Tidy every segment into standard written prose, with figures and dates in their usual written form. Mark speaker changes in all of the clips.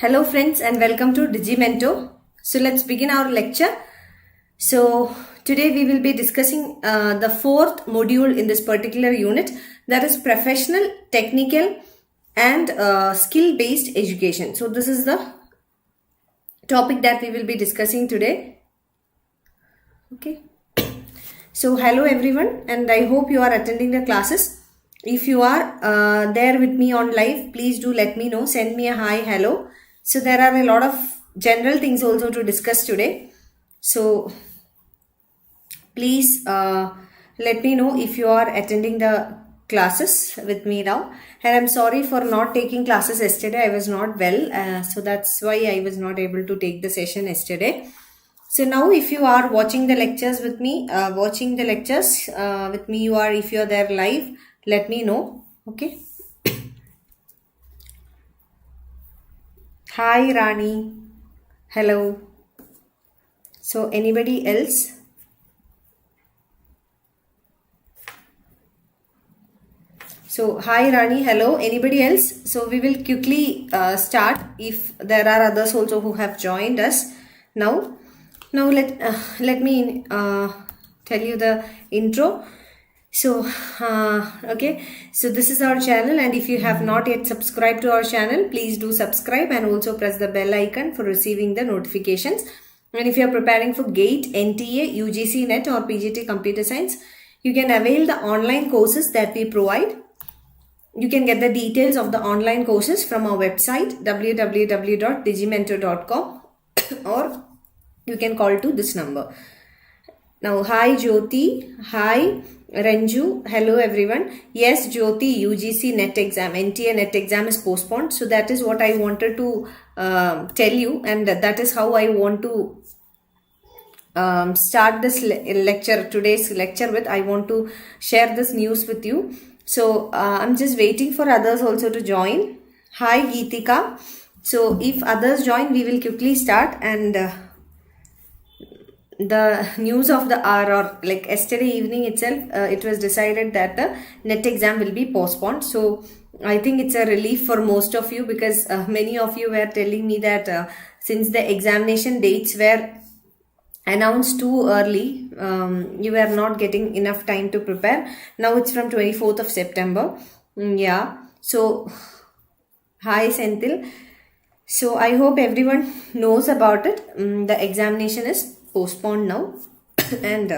Speaker 1: Hello friends and welcome to DigiiMento. So let's begin our lecture. So today we will be discussing the fourth module in this particular unit, that is professional, technical and skill-based education. So this is the topic that we will be discussing today. Okay. So hello everyone, and I hope you are attending the classes. If you are there with me on live, please do let me know. Send me a hi, hello. So there are a lot of general things also to discuss today. So please let me know if you are attending the classes with me now. And I'm sorry for not taking classes yesterday. I was not well. So that's why I was not able to take the session yesterday. So now if you are watching the lectures with me, if you are there live, let me know. Okay. Hi Rani. Hello. So anybody else? So hi Rani, hello. Anybody else? So we will quickly start if there are others also who have joined us now. Now let me tell you the intro. So okay, so this is our channel, and if you have not yet subscribed to our channel, please do subscribe and also press the bell icon for receiving the notifications. And if you are preparing for GATE, NTA, UGC NET or PGT Computer Science, you can avail the online courses that we provide. You can get the details of the online courses from our website www.digiimento.com or you can call to this number. Now, hi Jyoti, hi Ranju, hello everyone. Yes, Jyoti, UGC NET exam, NTA NET exam is postponed. So that is what I wanted to tell you, and that is how I want to start this today's lecture with. I want to share this news with you. So I'm just waiting for others also to join. Hi Geetika. So if others join, we will quickly start, and the news of the hour, or like yesterday evening itself, it was decided that the NET exam will be postponed. So I think it's a relief for most of you, because many of you were telling me that since the examination dates were announced too early, you were not getting enough time to prepare. Now it's from 24th of September. Yeah. So hi Senthil. So I hope everyone knows about it. The examination is postponed now and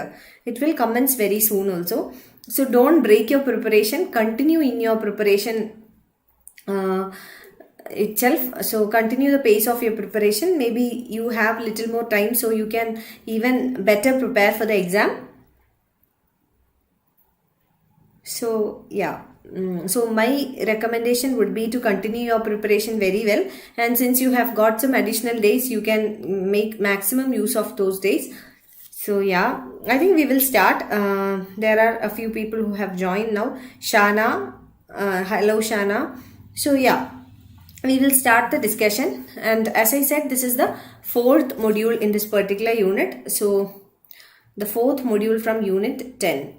Speaker 1: it will commence very soon also. So don't break your preparation. Continue in your preparation itself. So continue the pace of your preparation. Maybe you have little more time, so you can even better prepare for the exam. So yeah. So my recommendation would be to continue your preparation very well, and since you have got some additional days, you can make maximum use of those days. So yeah, I think we will start. There are a few people who have joined now. Shana, hello Shana. So yeah, we will start the discussion, and as I said, this is the fourth module in this particular unit. So the fourth module from unit 10.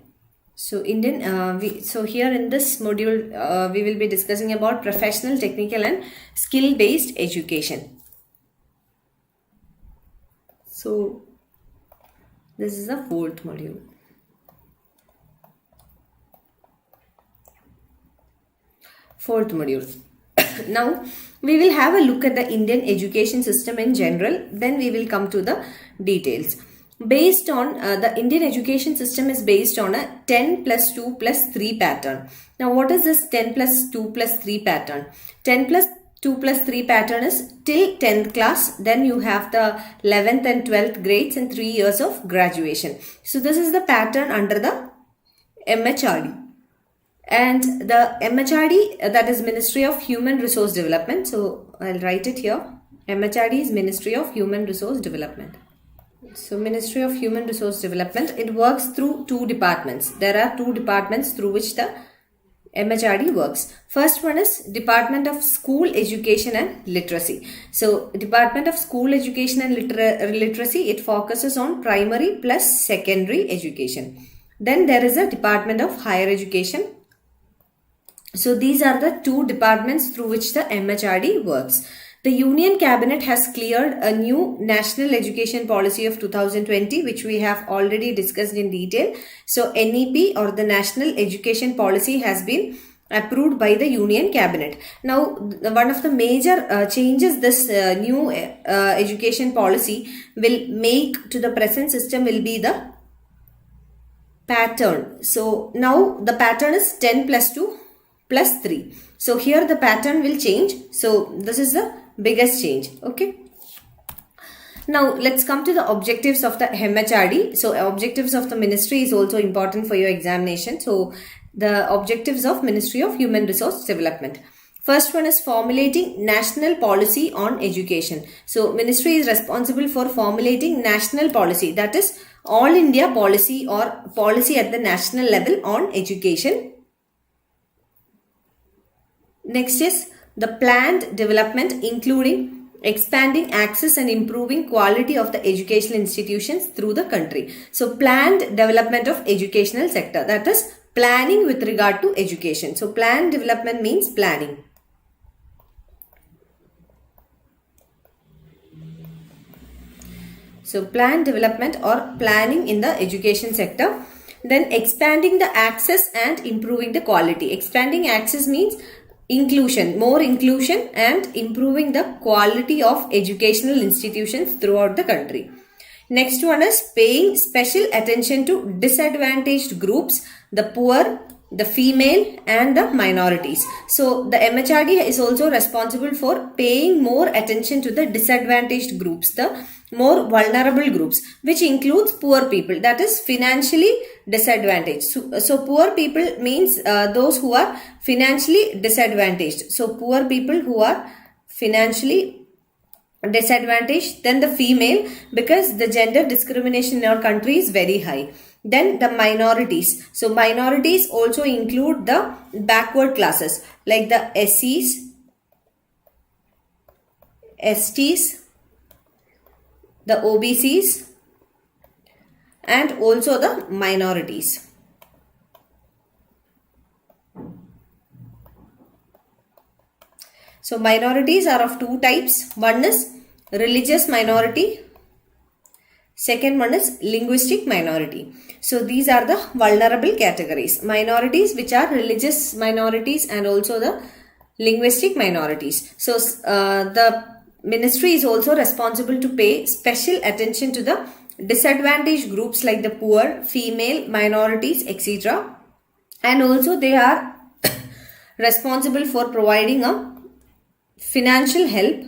Speaker 1: So so here in this module, we will be discussing about professional, technical and skill-based education. So this is the fourth module. Fourth module. Now we will have a look at the Indian education system in general. Then we will come to the details. Based on the Indian education system is based on a 10 plus 2 plus 3 pattern. Now what is this 10 plus 2 plus 3 pattern? 10 plus 2 plus 3 pattern is till 10th class. Then you have the 11th and 12th grades and 3 years of graduation. So this is the pattern under the MHRD. And the MHRD, that is Ministry of Human Resource Development. So I'll write it here. MHRD is Ministry of Human Resource Development. So Ministry of Human Resource Development, it works through two departments. There are two departments through which the MHRD works. First one is Department of School Education and Literacy. So Department of School Education and Literacy, it focuses on primary plus secondary education. Then there is a Department of Higher Education. So these are the two departments through which the MHRD works. The Union Cabinet has cleared a new National Education Policy of 2020, which we have already discussed in detail. So NEP, or the National Education Policy, has been approved by the Union Cabinet. Now, one of the major changes this new education policy will make to the present system will be the pattern. So now the pattern is 10 plus 2 plus 3. So here the pattern will change. So this is the biggest change. Okay. Now let's come to the objectives of the MHRD. So objectives of the ministry is also important for your examination. So the objectives of Ministry of Human Resource Development. First one is formulating national policy on education. So ministry is responsible for formulating national policy, that is all India policy or policy at the national level on education. Next is the planned development, including expanding access and improving quality of the educational institutions through the country. So planned development of educational sector, that is planning with regard to education. So planned development means planning. So planned development or planning in the education sector. Then expanding the access and improving the quality. Expanding access means inclusion, more inclusion, and improving the quality of educational institutions throughout the country. Next one is paying special attention to disadvantaged groups, the poor, the female, and the minorities. So the MHRD is also responsible for paying more attention to the disadvantaged groups, the more vulnerable groups, which includes poor people, that is financially disadvantaged. So poor people means those who are financially disadvantaged. So poor people who are financially disadvantaged. Then the female, because the gender discrimination in our country is very high. Then the minorities. So minorities also include the backward classes like the SCs, STs, the OBCs, and also the minorities. So minorities are of two types. One is religious minority. Second one is linguistic minority. So these are the vulnerable categories. Minorities which are religious minorities and also the linguistic minorities. So the ministry is also responsible to pay special attention to the disadvantaged groups like the poor, female, minorities, etc. And also they are responsible for providing a financial help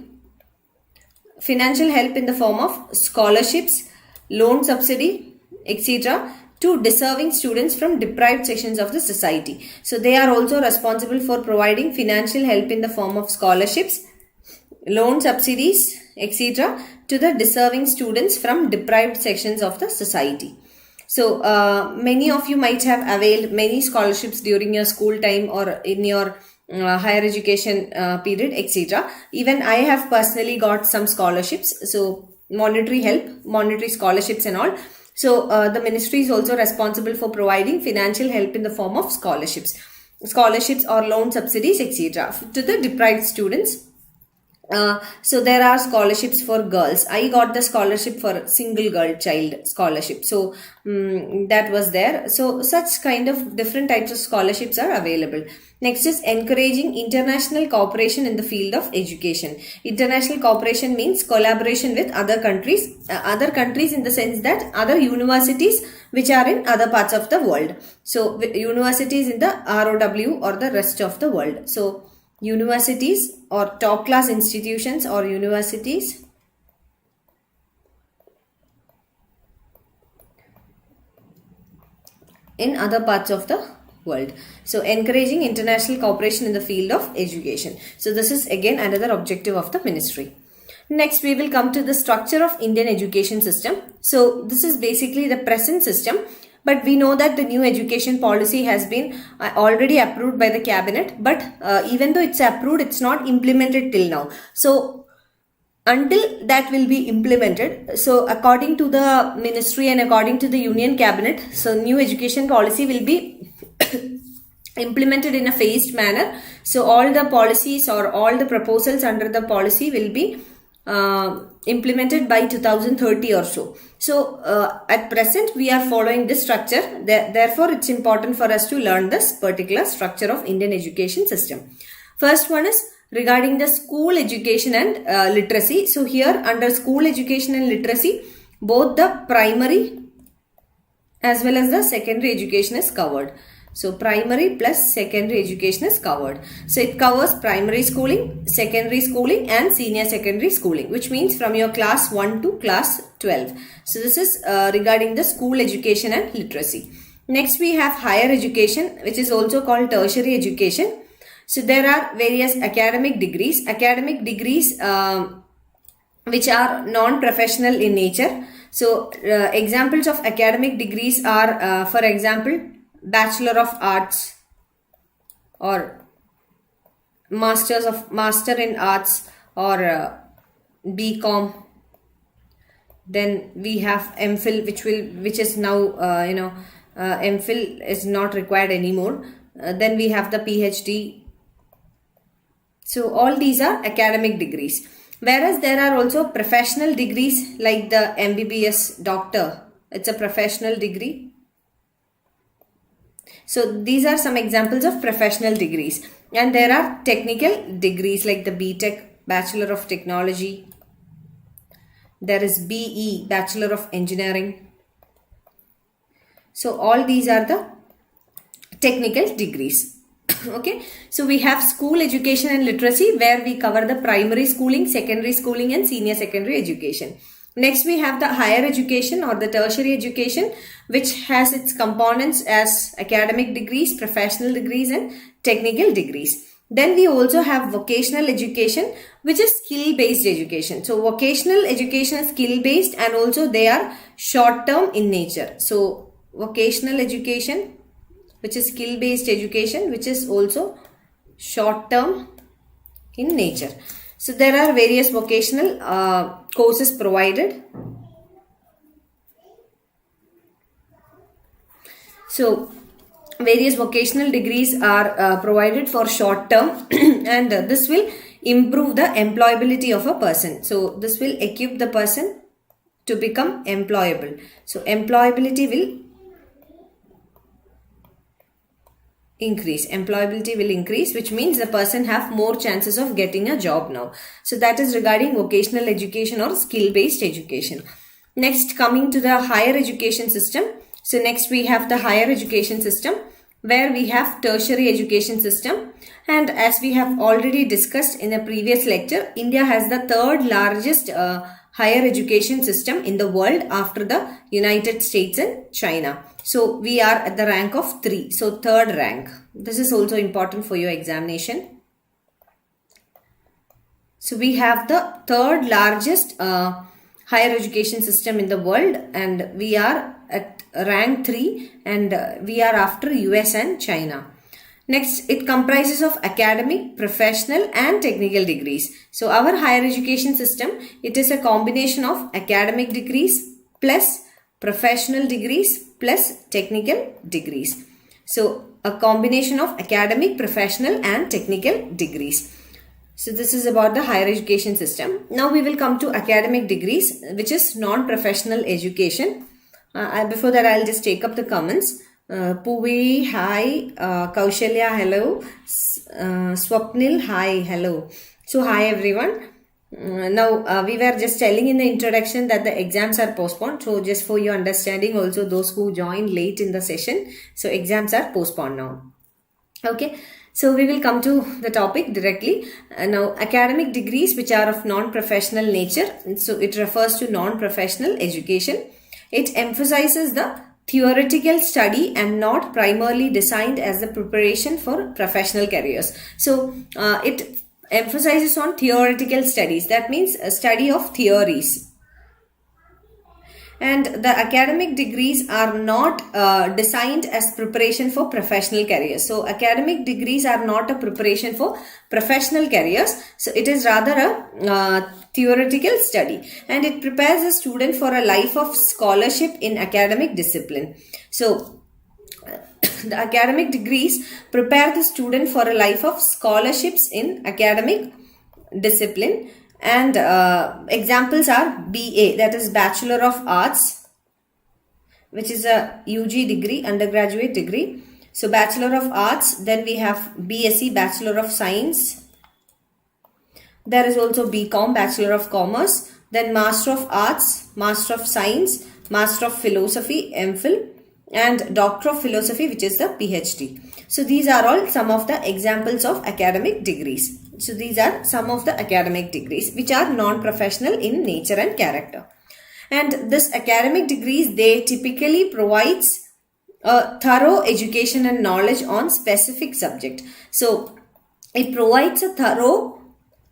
Speaker 1: in the form of scholarships, loan subsidy, etc. to deserving students from deprived sections of the society. So they are also responsible for providing financial help in the form of scholarships, loan subsidies, etc. to the deserving students from deprived sections of the society. So many of you might have availed many scholarships during your school time or in your higher education period, etc. Even I have personally got some scholarships. So monetary help, monetary scholarships and all. So the ministry is also responsible for providing financial help in the form of scholarships or loan subsidies, etc. to the deprived students. So there are scholarships for girls. I got the scholarship for single girl child scholarship. So that was there. So such kind of different types of scholarships are available. Next is encouraging international cooperation in the field of education. International cooperation means collaboration with other countries in the sense that other universities which are in other parts of the world. So universities in the ROW or the rest of the world. So universities or top class institutions or universities in other parts of the world. So encouraging international cooperation in the field of education. So this is again another objective of the ministry. Next we will come to the structure of Indian education system. So this is basically the present system. But we know that the new education policy has been already approved by the cabinet. But even though it's approved, it's not implemented till now. So until that will be implemented, so according to the ministry and according to the union cabinet, so new education policy will be implemented in a phased manner. So all the policies or all the proposals under the policy will be implemented by 2030 or so. So at present we are following this structure. Therefore it's important for us to learn this particular structure of Indian education system. First one is regarding the school education and literacy. So here under school education and literacy, both the primary as well as the secondary education is covered. So primary plus secondary education is covered. So it covers primary schooling, secondary schooling and senior secondary schooling, which means from your class 1 to class 12. So this is regarding the school education and literacy. Next we have higher education, which is also called tertiary education. So there are various academic degrees. Academic degrees which are non-professional in nature. So examples of academic degrees are for example Bachelor of Arts or Master in Arts or BCom. Then we have MPhil, which is now MPhil is not required anymore. Then we have the PhD. So all these are academic degrees. Whereas there are also professional degrees like the MBBS doctor. It's a professional degree. So these are some examples of professional degrees. And there are technical degrees like the BTech, Bachelor of Technology. There is BE, Bachelor of Engineering. So all these are the technical degrees. Okay, so we have school education and literacy, where we cover the primary schooling, secondary schooling and senior secondary education. Next we have the higher education or the tertiary education, which has its components as academic degrees, professional degrees and technical degrees. Then we also have vocational education, which is skill based education. So vocational education is skill based and also they are short term in nature. So vocational education, which is skill based education, which is also short term in nature. So there are various vocational courses provided. So various vocational degrees are provided for short term and this will improve the employability of a person. So this will equip the person to become employable. So employability will increase, which means the person have more chances of getting a job now. So that is regarding vocational education or skill based education. Next, coming to the higher education system. So next we have the higher education system, where we have tertiary education system. And as we have already discussed in a previous lecture, India has the third largest higher education system in the world after the United States and China. So we are at the rank of 3. So third rank. This is also important for your examination. So we have the third largest higher education system in the world and we are at rank 3 and we are after US and China. Next, it comprises of academic, professional and technical degrees. So our higher education system, it is a combination of academic degrees plus professional degrees plus technical degrees. So a combination of academic, professional and technical degrees. So this is about the higher education system. Now we will come to academic degrees, which is non-professional education. Before that, I'll just take up the comments. Puvi, hi. Kaushalya, hello. Swapnil, hi, hello. So hi everyone. Now we were just telling in the introduction that the exams are postponed. So just for your understanding, also those who joined late in the session, so exams are postponed now. Okay. So we will come to the topic directly. Now academic degrees which are of non-professional nature. So it refers to non-professional education. It emphasizes the theoretical study and not primarily designed as the preparation for professional careers. So it emphasizes on theoretical studies. That means a study of theories. And the academic degrees are not designed as preparation for professional careers. So academic degrees are not a preparation for professional careers. So it is rather a theoretical study and it prepares a student for a life of scholarship in academic discipline. So The academic degrees prepare the student for a life of scholarships in academic discipline, and examples are BA, that is Bachelor of Arts, which is a UG degree, undergraduate degree. So Bachelor of Arts, then we have BSc, Bachelor of Science. There is also BCom, Bachelor of Commerce, then Master of Arts, Master of Science, Master of Philosophy, MPhil, and Doctor of Philosophy, which is the PhD. So these are all some of the examples of academic degrees. So these are some of the academic degrees which are non-professional in nature and character. And this academic degrees, they typically provides a thorough education and knowledge on specific subject. So it provides a thorough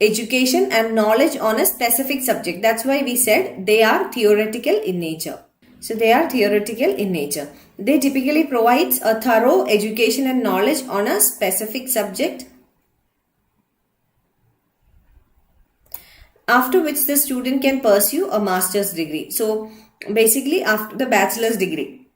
Speaker 1: education and knowledge on a specific subject. That's why we said they are theoretical in nature. So they are theoretical in nature. They typically provides a thorough education and knowledge on a specific subject, after which the student can pursue a master's degree. So basically after the bachelor's degree.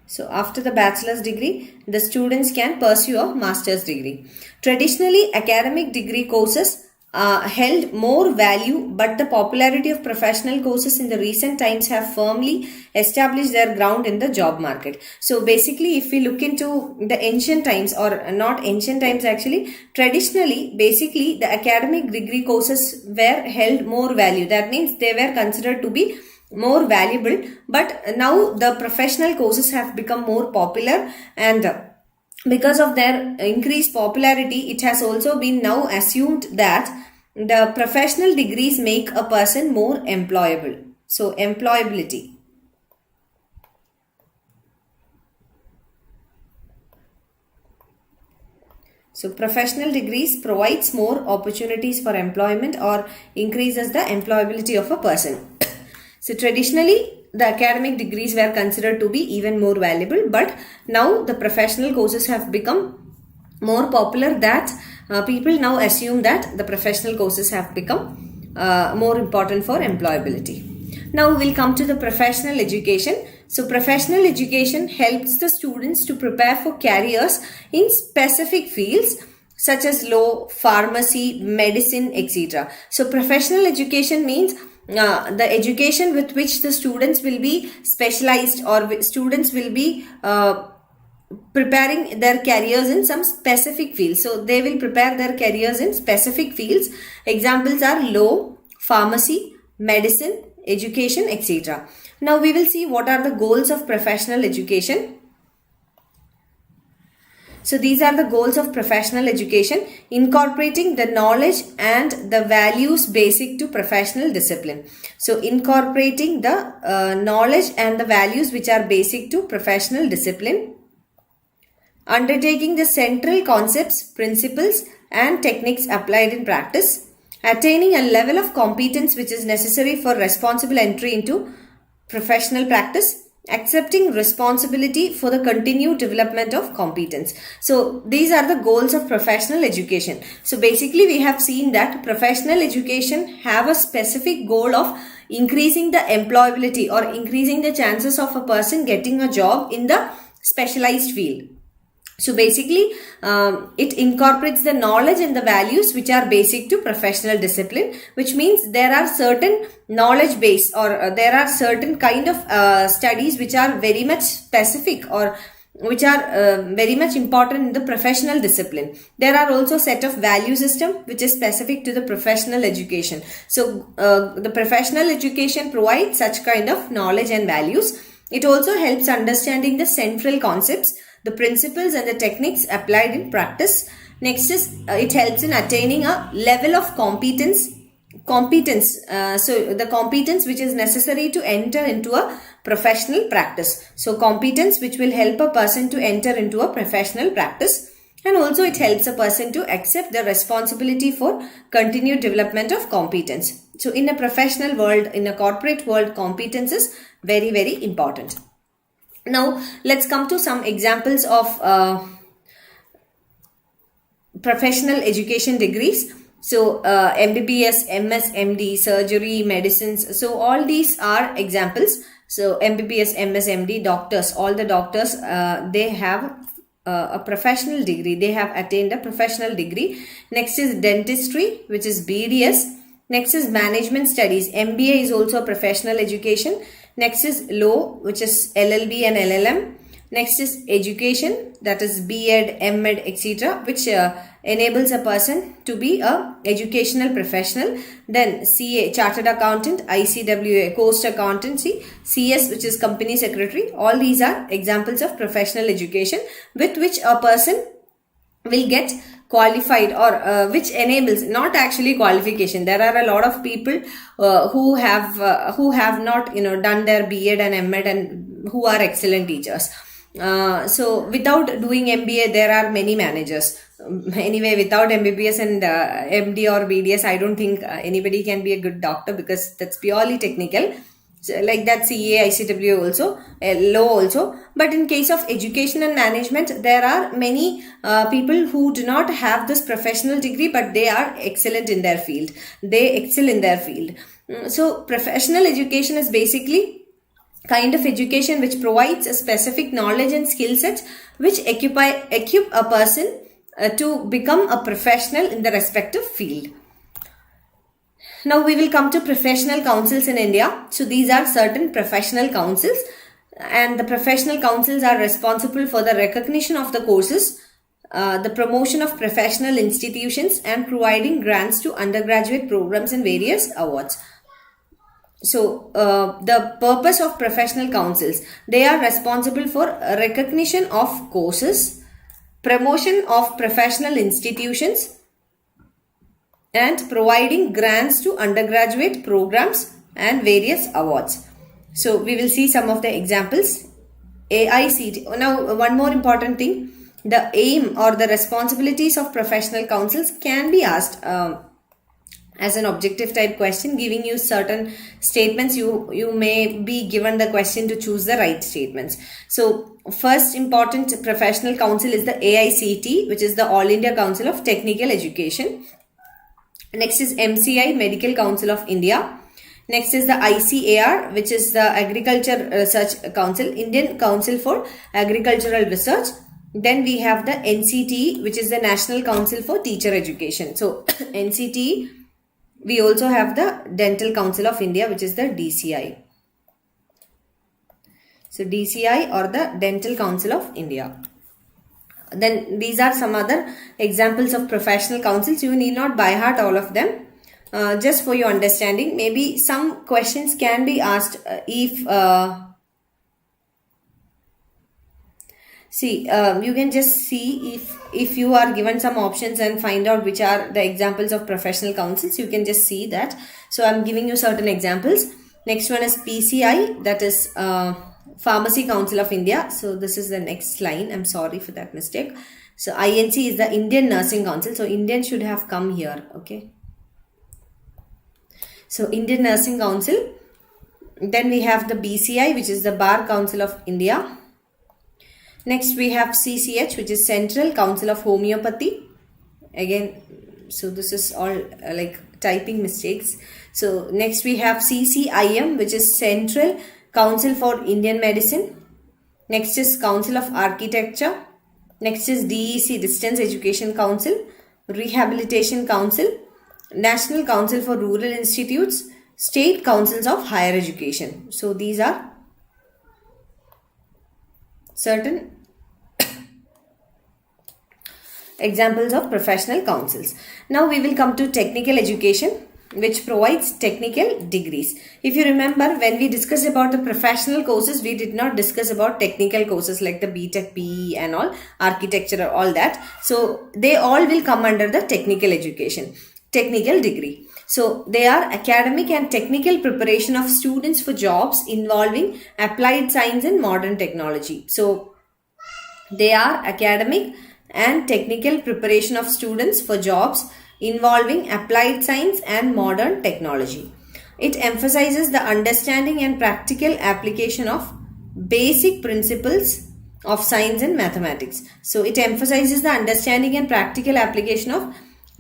Speaker 1: So after the bachelor's degree, the students can pursue a master's degree. Traditionally, academic degree courses held more value, but the popularity of professional courses in the recent times have firmly established their ground in the job market. So basically, if we look into the ancient times, or not ancient times actually, traditionally, basically the academic degree courses were held more value. That means they were considered to be more valuable, but now the professional courses have become more popular, and because of their increased popularity, it has also been now assumed that the professional degrees make a person more employable. So employability. So professional degrees provides more opportunities for employment or increases the employability of a person. So traditionally, the academic degrees were considered to be even more valuable, but now the professional courses have become more popular, that people now assume that the professional courses have become more important for employability. Now we'll come to the professional education. So professional education helps the students to prepare for careers in specific fields such as law, pharmacy, medicine, etc. So professional education means the education with which the students will be specialized, or students will be preparing their careers in some specific fields. So they will prepare their careers in specific fields. Examples are law, pharmacy, medicine, education, etc. Now we will see what are the goals of professional education. So these are the goals of professional education: incorporating the knowledge and the values basic to professional discipline. So incorporating the knowledge and the values which are basic to professional discipline. Undertaking the central concepts, principles and techniques applied in practice. Attaining a level of competence which is necessary for responsible entry into professional practice. Accepting responsibility for the continued development of competence. So these are the goals of professional education. So basically we have seen that professional education have a specific goal of increasing the employability, or increasing the chances of a person getting a job in the specialized field. So basically, it incorporates the knowledge and the values which are basic to professional discipline, which means there are certain knowledge base, or there are certain kind of studies which are very much specific, or which are very much important in the professional discipline. There are also set of value system which is specific to the professional education. So the professional education provides such kind of knowledge and values. It also helps understanding the central concepts, the principles and the techniques applied in practice. Next is it helps in attaining a level of competence. So the competence which is necessary to enter into a professional practice. So competence which will help a person to enter into a professional practice, and also it helps a person to accept the responsibility for continued development of competence. So in a professional world, in a corporate world, competence is very, very important. Now let's come to some examples of professional education degrees. So MBBS, MS, MD, surgery, medicines. So all these are examples. So MBBS, MS, MD, doctors, all the doctors, they have a professional degree. They have attained a professional degree. Next is dentistry, which is BDS. Next is management studies. MBA is also a professional education. Next is law, which is LLB and LLM. Next is education, that is B.Ed, M.Ed, etc., which enables a person to be a educational professional. Then CA, Chartered Accountant, ICWA, Coast Accountancy, CS, which is Company Secretary. All these are examples of professional education with which a person will get qualified, or which enables, not actually qualification. There are a lot of people who have not done their B.Ed and M.Ed and who are excellent teachers. So without doing MBA, there are many managers. Anyway, without MBBS and MD or BDS, I don't think anybody can be a good doctor, because that's purely technical. So, like that, CA, ICW also, law also. But in case of education and management, there are many people who do not have this professional degree, but they are excellent in their field. They excel in their field. So professional education is basically kind of education which provides a specific knowledge and skill sets which equip a person to become a professional in the respective field. Now we will come to professional councils in India. So these are certain professional councils, and the professional councils are responsible for the recognition of the courses, the promotion of professional institutions, and providing grants to undergraduate programs and various awards. So the purpose of professional councils, they are responsible for recognition of courses, promotion of professional institutions, and providing grants to undergraduate programs and various awards. So we will see some of the examples. AICT. Now one more important thing, the aim or the responsibilities of professional councils can be asked as an objective type question, giving you certain statements. You may be given the question to choose the right statements. So first important professional council is the AICT, which is the All India Council of Technical Education. Next is MCI, Medical Council of India. Next is the ICAR, which is the Agriculture Research Council, Indian Council for Agricultural Research. Then we have the NCT, which is the National Council for Teacher Education. So NCT, we also have the Dental Council of India, which is the DCI. So DCI, or the Dental Council of India. Then these are some other examples of professional councils. You need not by heart all of them. Just for your understanding, maybe some questions can be asked if you can just see if you are given some options and find out which are the examples of professional councils. You can just see that. So I'm giving you certain examples. Next one is PCI, that is Pharmacy Council of India. So this is the next line. I'm sorry for that mistake. So INC is the Indian Nursing Council. So Indian should have come here. Okay. So Indian Nursing Council. Then we have the BCI, which is the Bar Council of India. Next we have CCH, which is Central Council of Homeopathy. Again, so this is all like typing mistakes. So next we have CCIM, which is Central Council for Indian Medicine. Next is Council of Architecture. Next is DEC, Distance Education Council. Rehabilitation Council. National Council for Rural Institutes. State Councils of Higher Education. So these are certain examples of professional councils. Now we will come to technical education, which provides technical degrees. If you remember, when we discussed about the professional courses, we did not discuss about technical courses like the BTech, PE and all, architecture, all that. So they all will come under the technical education, technical degree. So they are academic and technical preparation of students for jobs involving applied science and modern technology. So they are academic and technical preparation of students for jobs involving applied science and modern technology. It emphasizes the understanding and practical application of basic principles of science and mathematics. So it emphasizes the understanding and practical application of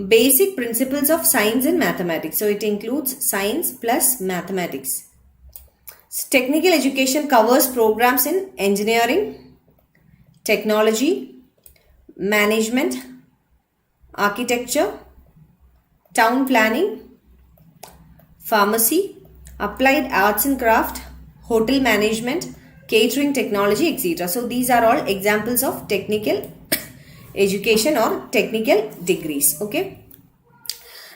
Speaker 1: basic principles of science and mathematics. So it includes science plus mathematics. Technical education covers programs in engineering, technology, management, architecture, town planning, pharmacy, applied arts and craft, hotel management, catering technology, etc. So these are all examples of technical education or technical degrees. Okay.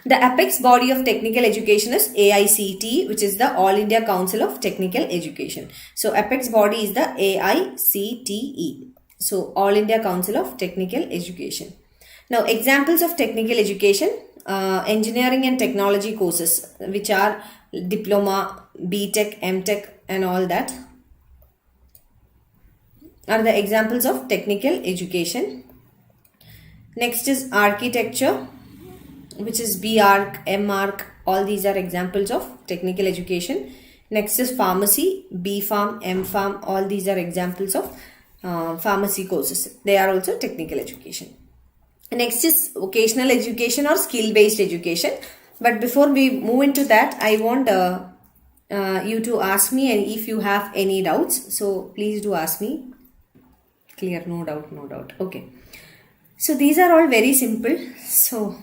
Speaker 1: The apex body of technical education is AICTE, which is the All India Council of Technical Education. So apex body is the AICTE. So All India Council of Technical Education. Now examples of technical education, engineering and technology courses, which are diploma, BTech, MTech and all that are the examples of technical education. Next is architecture, which is BArch, MArch, all these are examples of technical education. Next is pharmacy, BPharm, MPharm, all these are examples of pharmacy courses. They are also technical education. Next is vocational education or skill-based education. But before we move into that, I want you to ask me and if you have any doubts. So please do ask me. Clear, no doubt, no doubt. Okay. So these are all very simple. So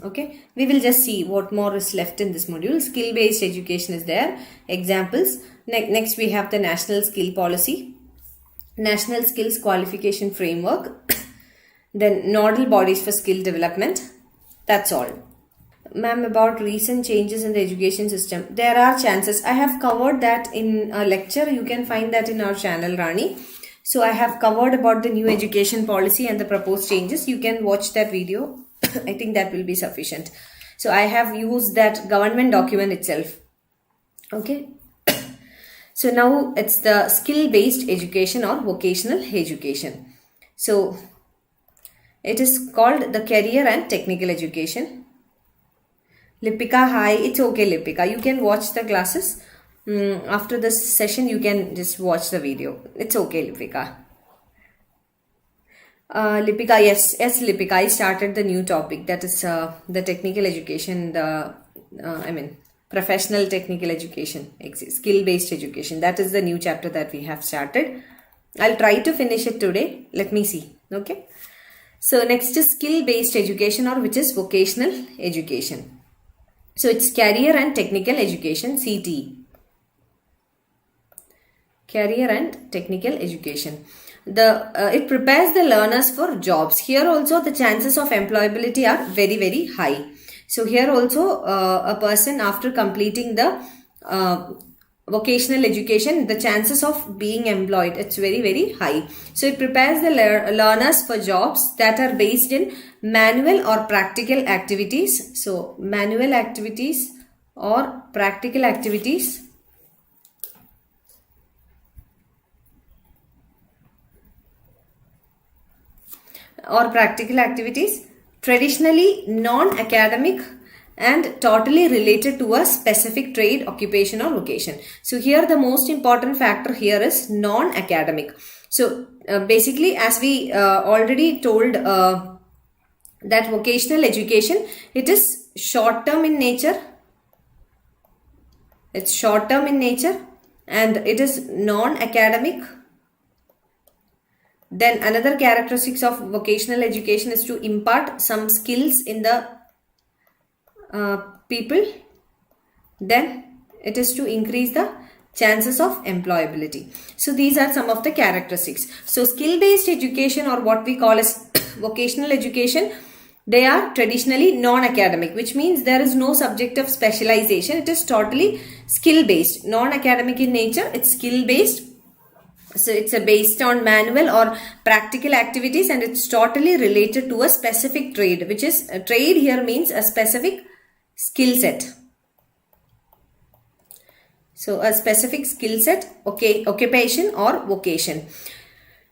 Speaker 1: okay, we will just see what more is left in this module. Skill based education is there. Examples. Next we have the National Skill Policy, National Skills Qualification Framework, then nodal bodies for skill development. That's all. Ma'am, about recent changes in the education system, there are chances. I have covered that in a lecture. You can find that in our channel, Rani. So I have covered about the new education policy and the proposed changes. You can watch that video. I think that will be sufficient. So I have used that government document itself. Okay. So now it's the skill-based education or vocational education. So it is called the career and technical education. Lipika, hi. It's okay, Lipika. You can watch the classes. After this session, you can just watch the video. It's okay, Lipika. Lipika, yes, Lipika, I started the new topic, that is the technical education, professional technical education, skill-based education. That is the new chapter that we have started. I'll try to finish it today. Let me see. Okay. So next is skill-based education, or which is vocational education. So it's career and technical education, CTE. Career and technical education. It prepares the learners for jobs. Here also the chances of employability are very, very high. So here also a person after completing the vocational education, the chances of being employed, it's very, very high. So it prepares the learners for jobs that are based in manual or practical activities. So manual activities or practical activities. Or practical activities, traditionally non-academic and totally related to a specific trade, occupation or vocation. So here the most important factor here is non-academic. So basically, as we already told that vocational education, it is short-term in nature. It's short-term in nature and it is non-academic. Then another characteristics of vocational education is to impart some skills in the people. Then it is to increase the chances of employability. So these are some of the characteristics. So skill-based education, or what we call as vocational education, they are traditionally non-academic, which means there is no subject of specialization. It is totally skill-based, non-academic in nature. It's skill-based. So it's based on manual or practical activities and it's totally related to a specific trade, which is a trade here means a specific skill set. So a specific skill set, okay, occupation or vocation.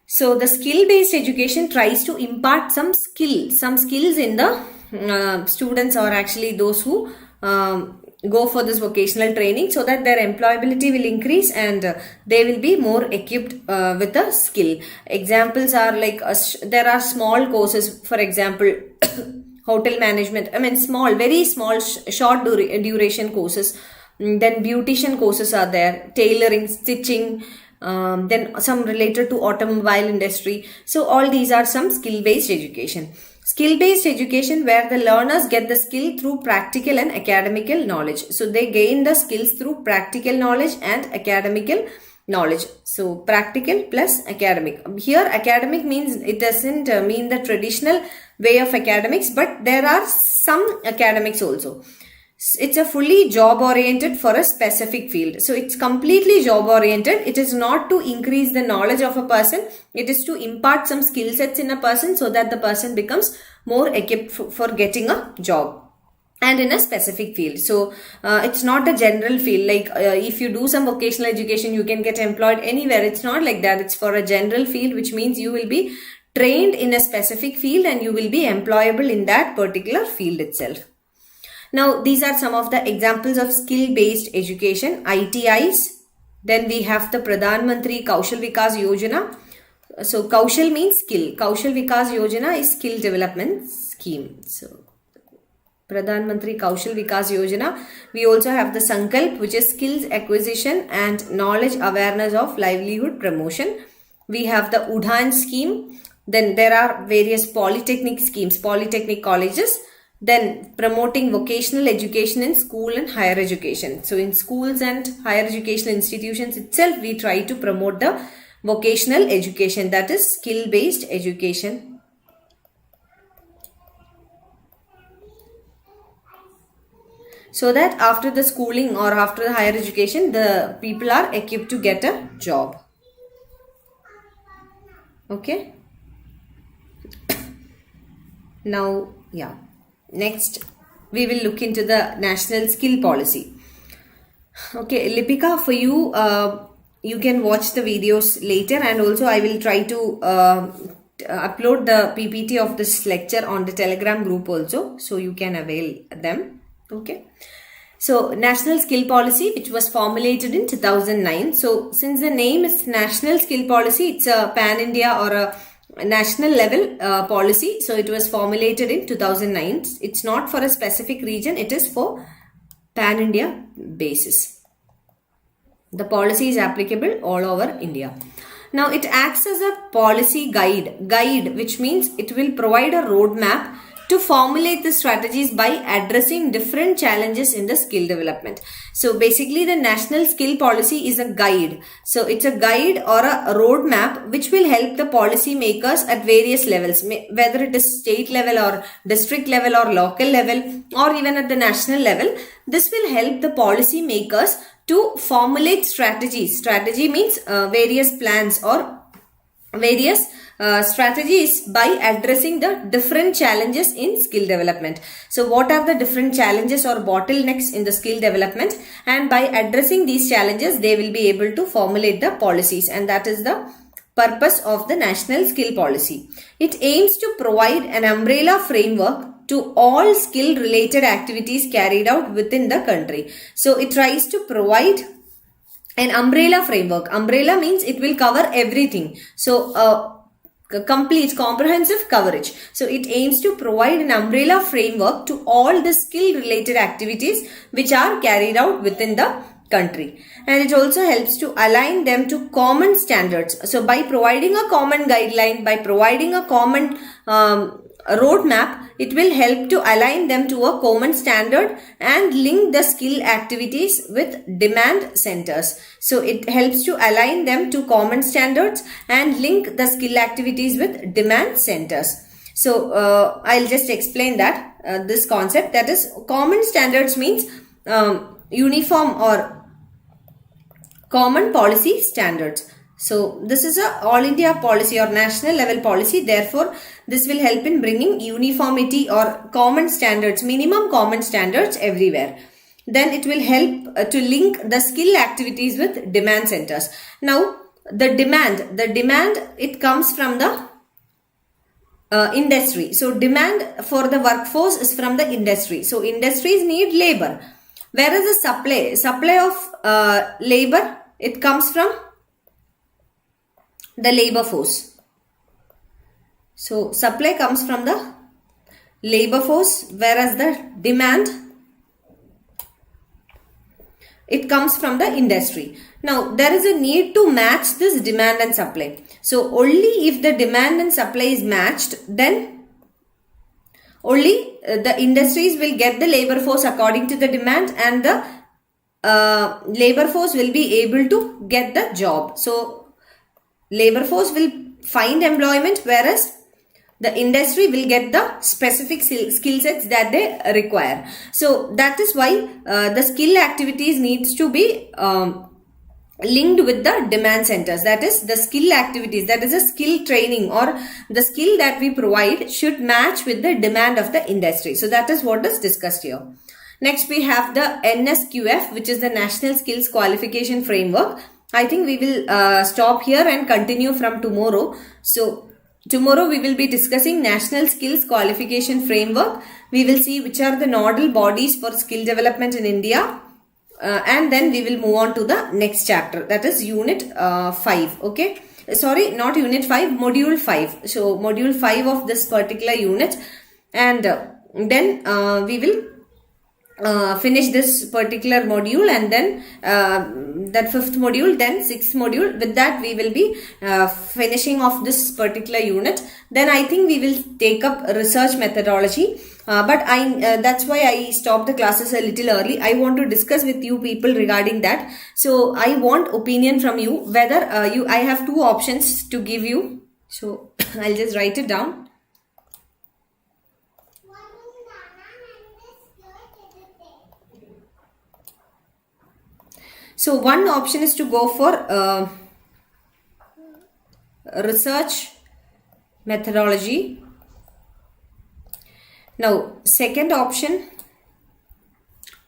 Speaker 1: So the skill-based education tries to impart some skills in the students, or actually those who go for this vocational training, so that their employability will increase and they will be more equipped with a skill. Examples are like there are small courses, for example hotel management, I mean small, very small, short duration courses. Then beautician courses are there, tailoring, stitching, then some related to automobile industry. So all these are some skill-based education. Skill-based education where the learners get the skill through practical and academical knowledge. So they gain the skills through practical knowledge and academical knowledge. So practical plus academic. Here academic means, it doesn't mean the traditional way of academics, but there are some academics also. It's a fully job oriented for a specific field. So it's completely job oriented. It is not to increase the knowledge of a person. It is to impart some skill sets in a person so that the person becomes more equipped for getting a job and in a specific field. So it's not a general field like if you do some vocational education you can get employed anywhere. It's not like that. It's for a general field, which means you will be trained in a specific field and you will be employable in that particular field itself. Now these are some of the examples of skill based education, ITIs. Then we have the Pradhan Mantri Kaushal Vikas Yojana. So Kaushal means skill. Kaushal Vikas Yojana is skill development scheme. So Pradhan Mantri Kaushal Vikas Yojana. We also have the Sankalp, which is skills acquisition and knowledge awareness of livelihood promotion. We have the Udhan scheme. Then there are various polytechnic schemes, polytechnic colleges. Then promoting vocational education in school and higher education. So in schools and higher educational institutions itself, we try to promote the vocational education, that is skill based education. So that after the schooling or after the higher education, the people are equipped to get a job. Okay. Now, yeah. Next, we will look into the national skill policy. Okay, Lipika, for you, you can watch the videos later, and also I will try to upload the PPT of this lecture on the Telegram group also, so you can avail them. Okay. So, National Skill Policy, which was formulated in 2009. So, since the name is National Skill Policy, it's a pan-India or a national level policy. So it was formulated in 2009. It's not for a specific region. It is for pan-India basis. The policy is applicable all over India. Now it acts as a policy guide, which means it will provide a roadmap to formulate the strategies by addressing different challenges in the skill development. So basically the national skill policy is a guide. So it's a guide or a roadmap which will help the policy makers at various levels, whether it is state level or district level or local level or even at the national level. This will help the policy makers to formulate strategies. Strategy means various plans or various strategies by addressing the different challenges in skill development. So what are the different challenges or bottlenecks in the skill development, and by addressing these challenges they will be able to formulate the policies, and that is the purpose of the national skill policy. It aims to provide an umbrella framework to all skill related activities carried out within the country. So it tries to provide an umbrella framework. Umbrella means it will cover everything. So complete comprehensive coverage. So it aims to provide an umbrella framework to all the skill related activities which are carried out within the country, and it also helps to align them to common standards. So by providing a common guideline, by providing a common roadmap, it will help to align them to a common standard and link the skill activities with demand centers. So it helps to align them to common standards and link the skill activities with demand centers. So I'll just explain that this concept, that is common standards means uniform or common policy standards. So this is a all India policy or national level policy. Therefore, this will help in bringing uniformity or common standards, minimum common standards everywhere. Then it will help to link the skill activities with demand centers. Now, the demand, it comes from the industry. So demand for the workforce is from the industry. So industries need labor. Whereas the supply of labor, it comes from the labor force. So supply comes from the labor force, whereas the demand, it comes from the industry. Now, there is a need to match this demand and supply. So, only if the demand and supply is matched, then only the industries will get the labor force according to the demand, and the labor force will be able to get the job. So, labor force will find employment, whereas the industry will get the specific skill sets that they require. So that is why the skill activities needs to be linked with the demand centers. That is, the skill activities, that is a skill training or the skill that we provide should match with the demand of the industry. So that is what is discussed here. Next, we have the NSQF, which is the National Skills Qualification Framework. I think we will stop here and continue from tomorrow. So tomorrow we will be discussing National Skills Qualification Framework. We will see which are the nodal bodies for skill development in India. And then we will move on to the next chapter, that is Unit 5. Okay. Sorry, not Unit 5, Module 5. So Module 5 of this particular unit. And then we will finish this particular module, and then that 5th module, then 6th module. With that we will be finishing off this particular unit. Then I think we will take up research methodology, but that's why I stopped the classes a little early. I want to discuss with you people regarding that. So I want opinion from you, whether I have two options to give you. So I'll just write it down. So one option is to go for research methodology. Now, second option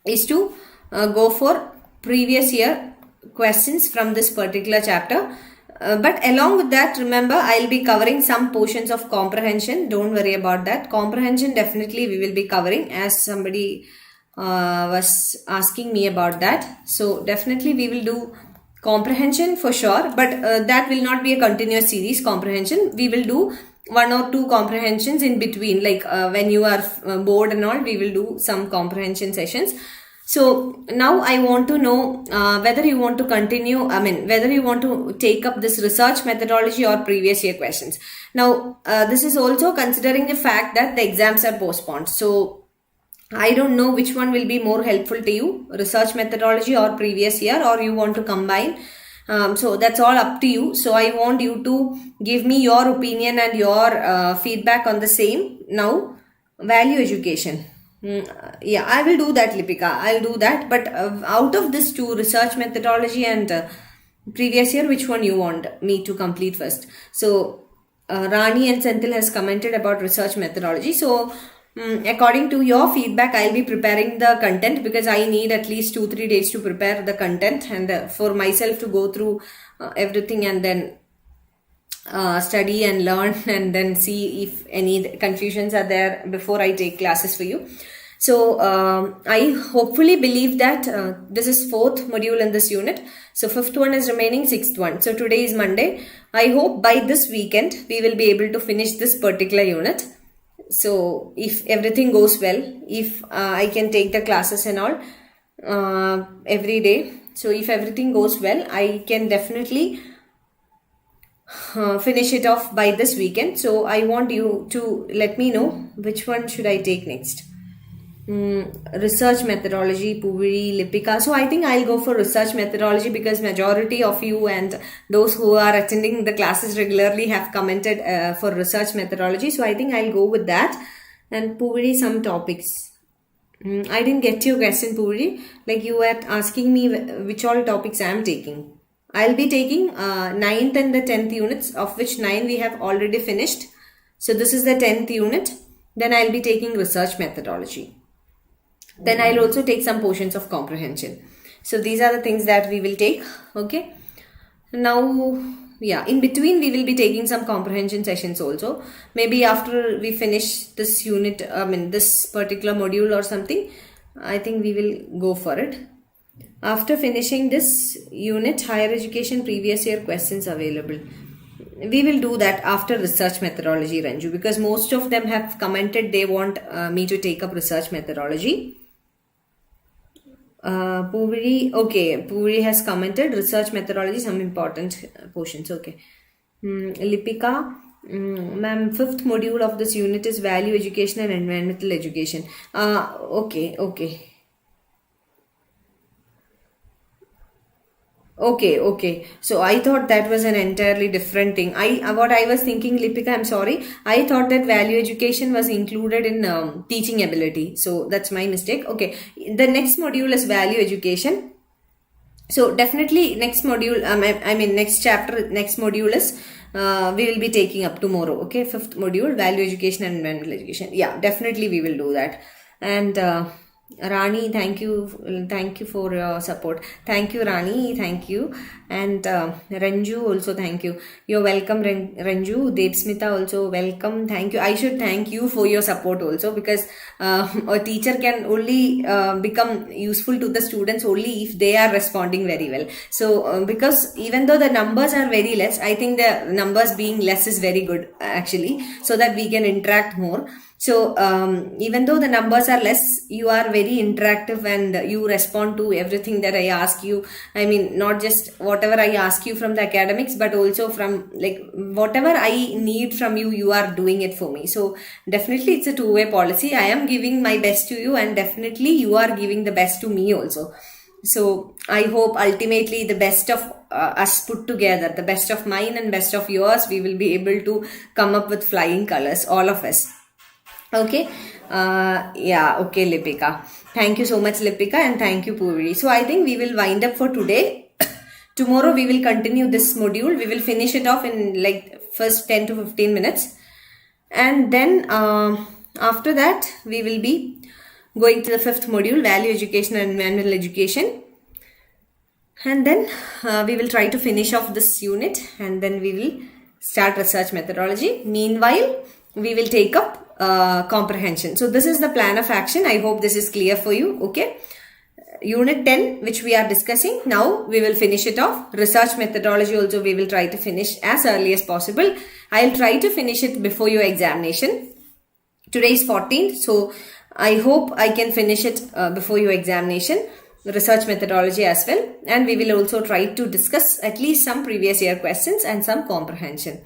Speaker 1: is to go for previous year questions from this particular chapter. But along with that, remember, I'll be covering some portions of comprehension. Don't worry about that. Comprehension definitely we will be covering, as somebody was asking me about that. So definitely we will do comprehension for sure, but that will not be a continuous series comprehension. We will do 1 or 2 comprehensions in between, like when you are bored and all, we will do some comprehension sessions. So now I want to know whether you want to continue, whether you want to take up this research methodology or previous year questions. Now this is also considering the fact that the exams are postponed. So I don't know which one will be more helpful to you, research methodology or previous year, or you want to combine. So that's all up to you. So I want you to give me your opinion and your feedback on the same. Now, value education. Yeah, I will do that, Lipika. I'll do that. But out of this two, research methodology and previous year, which one you want me to complete first? So Rani and Senthil has commented about research methodology. So according to your feedback, I'll be preparing the content, because I need at least 2-3 days to prepare the content, and for myself to go through everything and then study and learn and then see if any confusions are there before I take classes for you. So I hopefully believe that this is 4th module in this unit. So 5th one is remaining, 6th one. So today is Monday. I hope by this weekend we will be able to finish this particular unit. So if everything goes well, if I can take the classes and all every day. So if everything goes well, I can definitely finish it off by this weekend. So I want you to let me know which one should I take next. Research methodology, Puviri, Lipika. So I think I'll go for research methodology, because majority of you and those who are attending the classes regularly have commented for research methodology. So I think I'll go with that. And Puviri, some topics. I didn't get your question, Puviri. Like you were asking me which all topics I am taking. I'll be taking 9th and the 10th units, of which 9 we have already finished. So this is the 10th unit. Then I'll be taking research methodology. Then I'll also take some portions of comprehension. So these are the things that we will take. Okay. Now, yeah, in between we will be taking some comprehension sessions also. Maybe after we finish this unit, this particular module or something, I think we will go for it. After finishing this unit, higher education previous year questions available. we will do that after research methodology, Ranju, because most of them have commented they want me to take up research methodology. Puri, okay, Puri has commented research methodology, some important portions. Okay. Lipika, ma'am, 5th module of this unit is value education and environmental education. Okay. So I thought that was an entirely different thing. What I was thinking, Lipika, I'm sorry. I thought that value education was included in teaching ability. So that's my mistake. Okay. The next module is value education. So definitely next module, next chapter, next module is we will be taking up tomorrow. Okay, 5th module, value education and environmental education. Yeah, definitely we will do that. And Rani, thank you for your support. Thank you, Rani, thank you. And Ranju also, thank you. You're welcome, Ranju. Devsmita also welcome. Thank you. I should thank you for your support also, because a teacher can only become useful to the students only if they are responding very well. So because even though the numbers are very less, I think the numbers being less is very good actually, so that we can interact more. So even though the numbers are less, you are very interactive and you respond to everything that I ask you. I mean, not just whatever I ask you from the academics, but also from like whatever I need from you, you are doing it for me. So definitely it's a two-way policy. I am giving my best to you, and definitely you are giving the best to me also. So I hope ultimately the best of us put together, the best of mine and best of yours, we will be able to come up with flying colors, all of us. Okay. Okay, Lipika. Thank you so much, Lipika, and thank you, Puri. So I think we will wind up for today. Tomorrow we will continue this module. We will finish it off in like first 10 to 15 minutes. And then after that, we will be going to the 5th module, value education and environmental education. And then we will try to finish off this unit, and then we will start research methodology. Meanwhile, we will take up comprehension. So this is the plan of action. I hope this is clear for you. Okay. Unit 10, which we are discussing now, we will finish it off. Research methodology also we will try to finish as early as possible. I'll try to finish it before your examination. Today is 14th, so I hope I can finish it before your examination. Research methodology as well, and we will also try to discuss at least some previous year questions and some comprehension.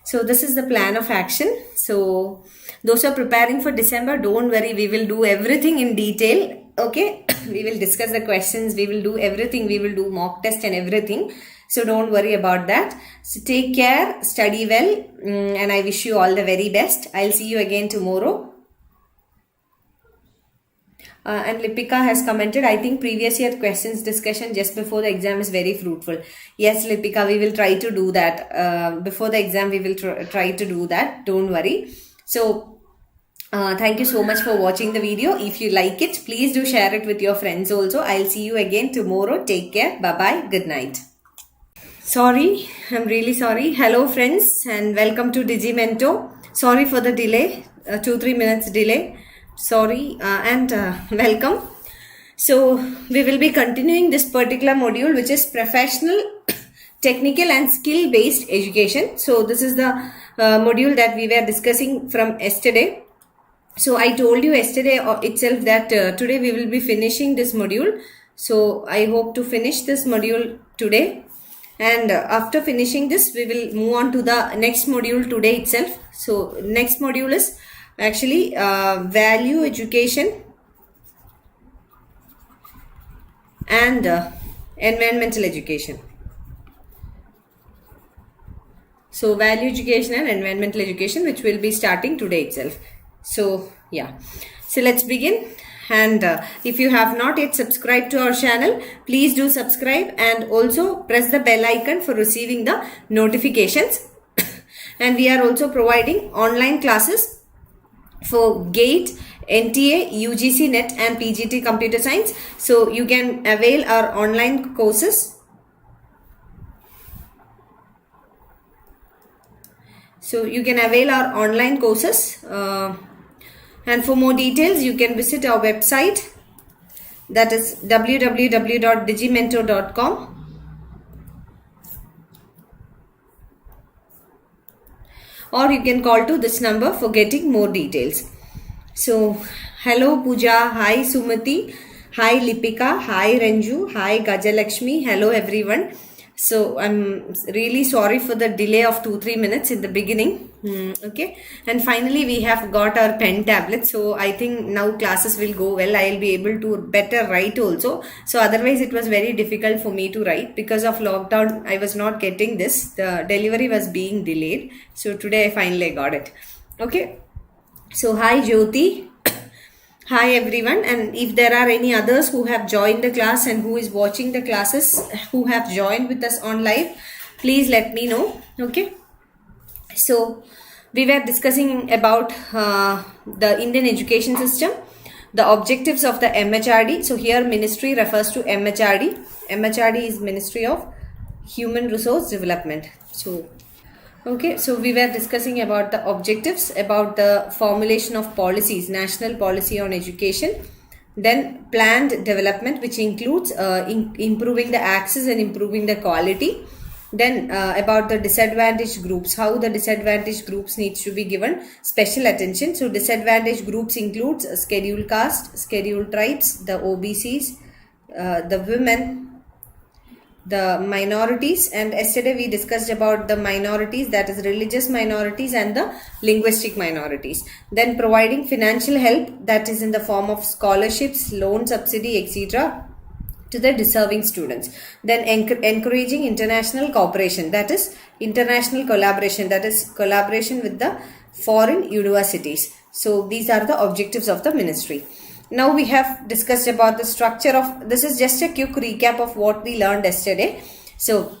Speaker 1: So this is the plan of action. So those who are preparing for December, don't worry, we will do everything in detail. Okay, we will discuss the questions, we will do everything, we will do mock test and everything. So don't worry about that. So take care, study well, and I wish you all the very best. I'll see you again tomorrow. And Lipika has commented, I think previous year questions discussion just before the exam is very fruitful. Yes, Lipika, we will try to do that. Before the exam, we will try to do that. Don't worry. So, thank you so much for watching the video. If you like it, please do share it with your friends also. I'll see you again tomorrow. Take care. Bye-bye. Good night. Sorry, I'm really sorry. Hello friends, and welcome to DigiiMento. Sorry for the delay, 2-3 minutes delay. Sorry and welcome. So we will be continuing this particular module, which is professional, technical and skill based education. So this is the module that we were discussing from yesterday. So I told you yesterday itself that today we will be finishing this module. So I hope to finish this module today. And after finishing this, we will move on to the next module today itself. So next module is actually value education and environmental education. So value education and environmental education, which will be starting today itself. So yeah, so let's begin. And if you have not yet subscribed to our channel, please do subscribe and also press the bell icon for receiving the notifications. And we are also providing online classes for GATE, NTA, UGC NET and PGT Computer Science. So you can avail our online courses. And for more details, you can visit our website, that is www.digiimento.com. or you can call to this number for getting more details. So, hello Pooja, hi Sumati, hi Lipika, hi Ranju, hi Gajalakshmi, hello everyone. So, I'm really sorry for the delay of 2-3 minutes in the beginning. Okay, and finally we have got our pen tablet, so I think now classes will go well. I'll be able to better write also. So otherwise it was very difficult for me to write because of lockdown. I was not getting this, the delivery was being delayed. So today I finally got it. Okay, so hi Jyoti, hi everyone, and if there are any others who have joined the class and who is watching the classes who have joined with us on live, please let me know. Okay, so we were discussing about the Indian education system, the objectives of the MHRD. So here ministry refers to MHRD. MHRD is Ministry of Human Resource Development. So okay, so we were discussing about the objectives, about the formulation of policies, national policy on education, then planned development, which includes improving the access and improving the quality, then about the disadvantaged groups, how the disadvantaged groups needs to be given special attention. So disadvantaged groups includes scheduled caste, scheduled tribes, the OBCs, the women, the minorities, and yesterday we discussed about the minorities, that is religious minorities and the linguistic minorities. Then providing financial help, that is in the form of scholarships, loan subsidy, etc. to the deserving students. Then encouraging international cooperation, that is international collaboration, that is collaboration with the foreign universities. So these are the objectives of the ministry. Now we have discussed about the structure of, this is just a quick recap of what we learned yesterday. So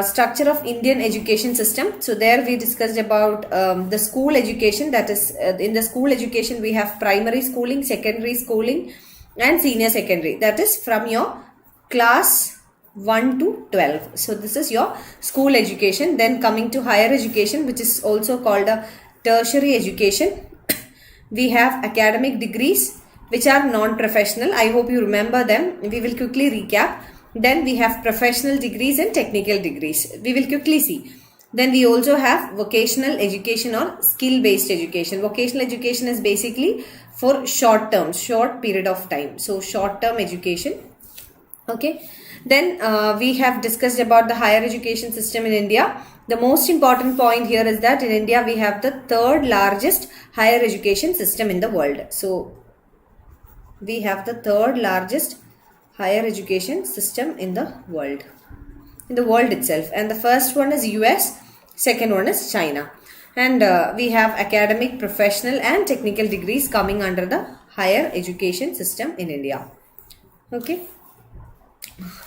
Speaker 1: structure of Indian education system. So there we discussed about the school education, that is in the school education we have primary schooling, secondary schooling and senior secondary, that is from your class 1 to 12. So this is your school education. Then coming to higher education, which is also called a tertiary education, we have academic degrees which are non-professional. I hope you remember them. We will quickly recap. Then we have professional degrees and technical degrees. We will quickly see. Then we also have vocational education or skill-based education. Vocational education is basically for short term, short period of time. So short-term education. Okay. Then we have discussed about the higher education system in India. The most important point here is that in India we have the third largest higher education system in the world. So we have the third largest higher education system in the world itself, and the first one is US, second one is China, and we have academic, professional and technical degrees coming under the higher education system in India. Okay,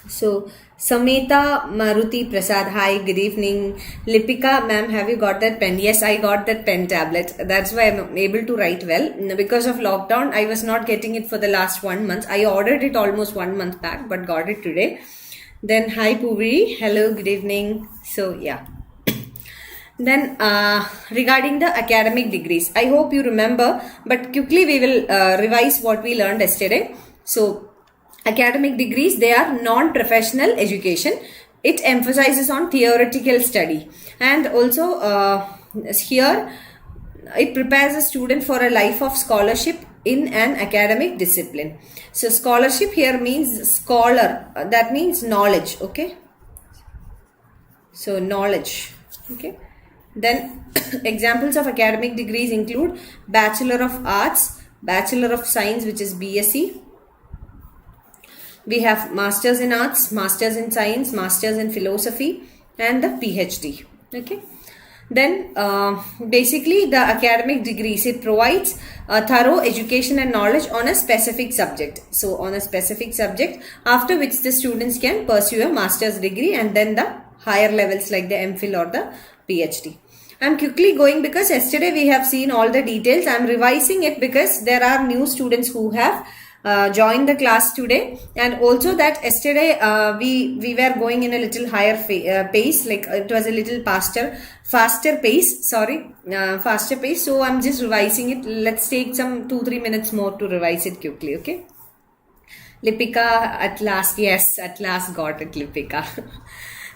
Speaker 1: so Samita Maruti Prasad, hi, good evening. Lipika ma'am, have you got that pen? Yes, I got that pen tablet. That's why I'm able to write well. Because of lockdown, I was not getting it for the last 1 month. I ordered it almost 1 month back, but got it today. Then hi Puri, hello, good evening. So yeah. Then regarding the academic degrees, I hope you remember, but quickly we will revise what we learned yesterday. So academic degrees, they are non-professional education. It emphasizes on theoretical study, and also here it prepares a student for a life of scholarship in an academic discipline. So scholarship here means scholar, that means knowledge. Okay, so knowledge. Okay, then examples of academic degrees include Bachelor of Arts, Bachelor of Science, which is BSc. We have Masters in Arts, Masters in Science, Masters in Philosophy and the PhD. Okay. Then basically the academic degrees, it provides a thorough education and knowledge on a specific subject. So on a specific subject, after which the students can pursue a master's degree and then the higher levels like the MPhil or the PhD. I'm quickly going because yesterday we have seen all the details. I'm revising it because there are new students who have joined the class today, and also that yesterday we were going in a little higher pace, like it was a little faster pace. So I'm just revising it. Let's take some 2-3 minutes more to revise it quickly. Okay, Lipika, at last, yes, at last got it, Lipika.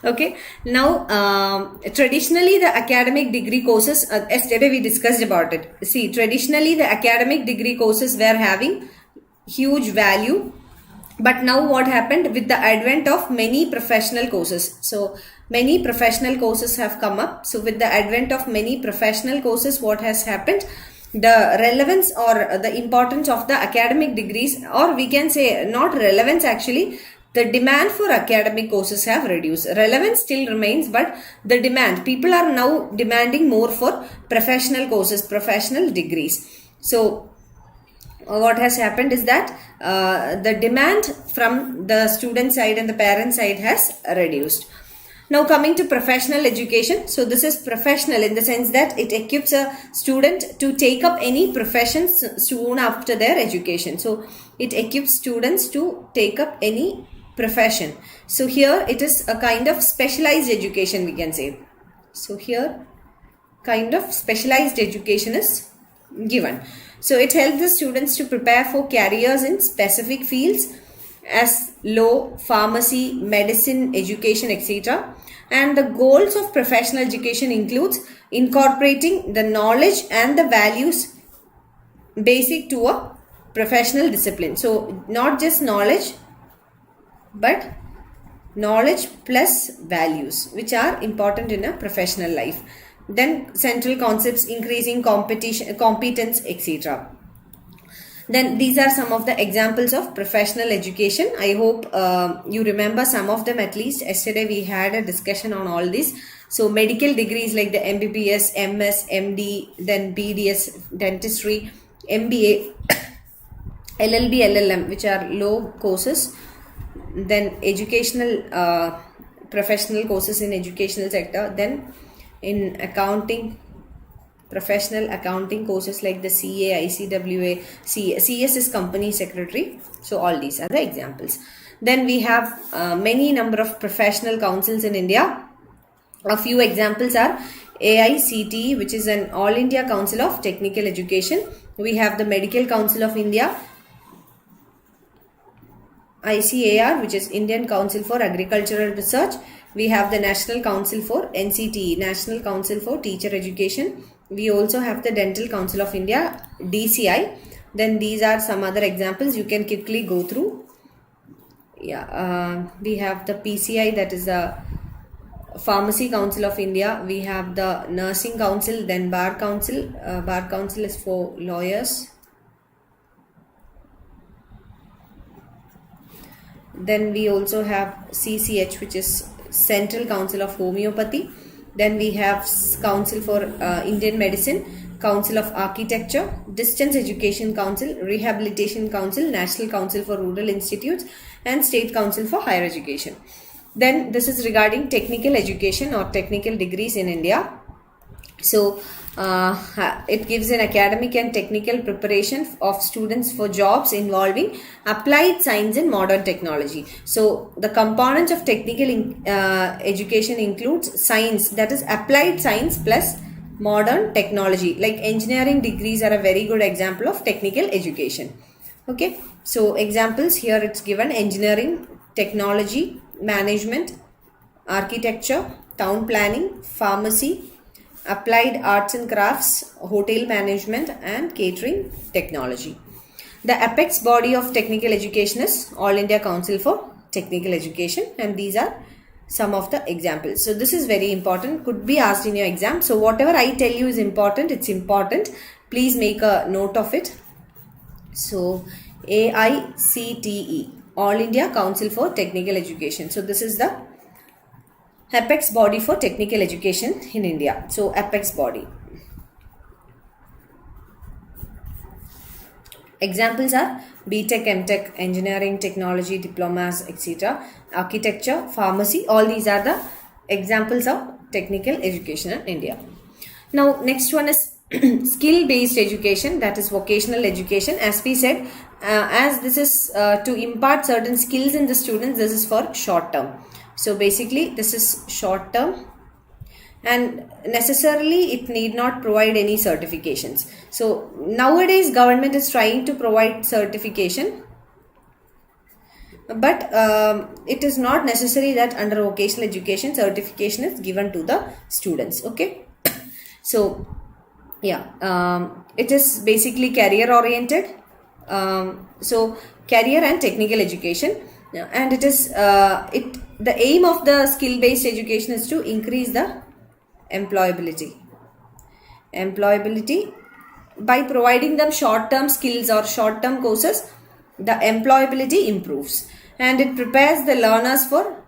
Speaker 1: Okay, now traditionally the academic degree courses, yesterday we discussed about it. See, traditionally the academic degree courses were having huge value, but now what happened with the advent of many professional courses? So many professional courses have come up. So with the advent of many professional courses, what has happened? The relevance or the importance of the academic degrees, or we can say not relevance actually, the demand for academic courses have reduced. Relevance still remains, but the demand, people are now demanding more for professional courses, professional degrees. So what has happened is that the demand from the student side and the parent side has reduced. Now coming to professional education. So this is professional in the sense that it equips a student to take up any profession soon after their education. So it equips students to take up any profession. So here it is a kind of specialized education, we can say. So here kind of specialized education is given. So it helps the students to prepare for careers in specific fields as law, pharmacy, medicine, education, etc. And the goals of professional education includes incorporating the knowledge and the values basic to a professional discipline. So not just knowledge, but knowledge plus values, which are important in a professional life. Then central concepts, increasing competition, competence, etc. Then these are some of the examples of professional education. I hope you remember some of them at least. Yesterday we had a discussion on all this. So medical degrees like the MBBS, MS, MD, then BDS, dentistry, MBA, LLB, LLM, which are low courses. Then educational professional courses in educational sector. Then in accounting, professional accounting courses like the CA, ICWA, CS is company secretary. So all these are the examples. Then we have many number of professional councils in India. A few examples are AICTE, which is an All India Council of Technical Education. We have the Medical Council of India, ICAR, which is Indian Council for Agricultural Research. We have the National Council for NCTE, National Council for Teacher Education. We also have the Dental Council of India, DCI. Then these are some other examples you can quickly go through. We have the PCI, that is the Pharmacy Council of India. We have the Nursing Council, then Bar Council. Bar Council is for lawyers. Then we also have CCH, which is Central Council of Homeopathy. Then we have Council for Indian Medicine, Council of Architecture, Distance Education Council, Rehabilitation Council, National Council for Rural Institutes, and State Council for Higher Education. Then this is regarding technical education or technical degrees in India. So it gives an academic and technical preparation of students for jobs involving applied science and modern technology. So the components of technical education includes science, that is applied science plus modern technology. Like engineering degrees are a very good example of technical education. Okay, so examples here it's given: engineering, technology, management, architecture, town planning, pharmacy, applied arts and crafts, hotel management, and catering technology. The apex body of technical education is All India Council for Technical Education, and these are some of the examples. So this is very important, could be asked in your exam. So whatever I tell you is important, it's important. Please make a note of it. So AICTE, All India Council for Technical Education. So this is the apex body for technical education in India. So apex body. Examples are BTech, MTech, engineering, technology, diplomas, etc. Architecture, pharmacy, all these are the examples of technical education in India. Now next one is skill based education, that is vocational education. As we said, as this is to impart certain skills in the students, this is for short term. So basically this is short term, and necessarily it need not provide any certifications. So nowadays government is trying to provide certification, but it is not necessary that under vocational education certification is given to the students. Okay. So yeah, it is basically career oriented. So career and technical education, and it is the aim of the skill based education is to increase the employability by providing them short term skills or short term courses. The employability improves, and it prepares the learners for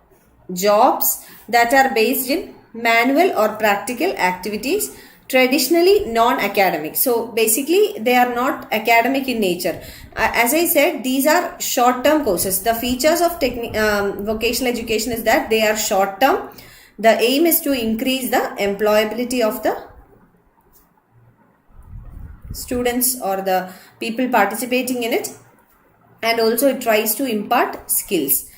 Speaker 1: jobs that are based in manual or practical activities, traditionally non-academic. So basically they are not academic in nature. As I said, these are short-term courses. The features of vocational education is that they are short-term. The aim is to increase the employability of the students or the people participating in it, and also it tries to impart skills.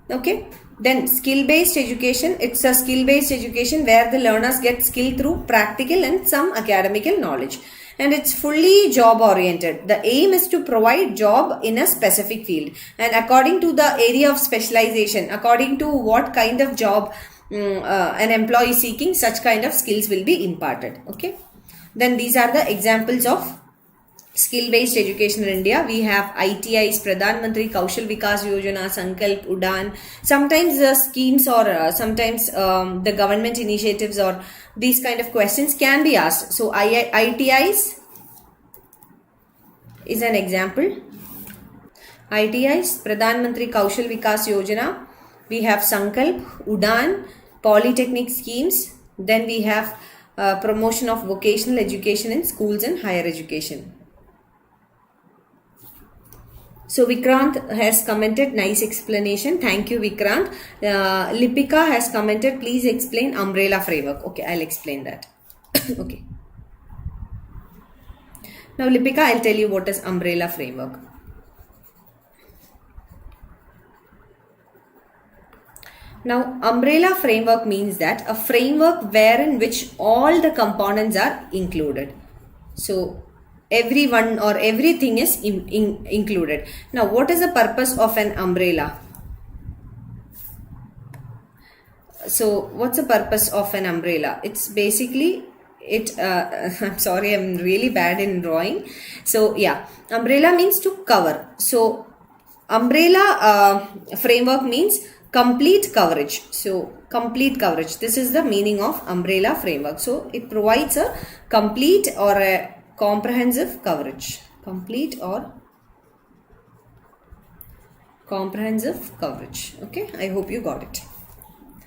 Speaker 1: Okay. Then skill based education, it's a skill based education where the learners get skill through practical and some academical knowledge, and it's fully job oriented. The aim is to provide job in a specific field, and according to the area of specialization, according to what kind of job an employee is seeking, such kind of skills will be imparted. Okay. Then these are the examples of skill based education in India. We have ITIs, Pradhan Mantri Kaushal Vikas Yojana, Sankalp, Udan. Sometimes the schemes or sometimes the government initiatives or these kind of questions can be asked. So ITIs is an example. ITIs, Pradhan Mantri Kaushal Vikas Yojana. We have Sankalp, Udan, polytechnic schemes. Then we have promotion of vocational education in schools and higher education. So Vikrant has commented, nice explanation. Thank you, Vikrant. Lipika has commented, please explain umbrella framework. Okay, I'll explain that. Okay. Now Lipika, I'll tell you what is umbrella framework. Now umbrella framework means that a framework wherein which all the components are included. So everyone or everything is included. Now what is the purpose of an umbrella? So what's the purpose of an umbrella? It's basically I'm sorry, I'm really bad in drawing. So yeah, umbrella means to cover. So umbrella framework means complete coverage. So complete coverage, this is the meaning of umbrella framework. So it provides a complete or a comprehensive coverage. Complete or comprehensive coverage. Okay, I hope you got it.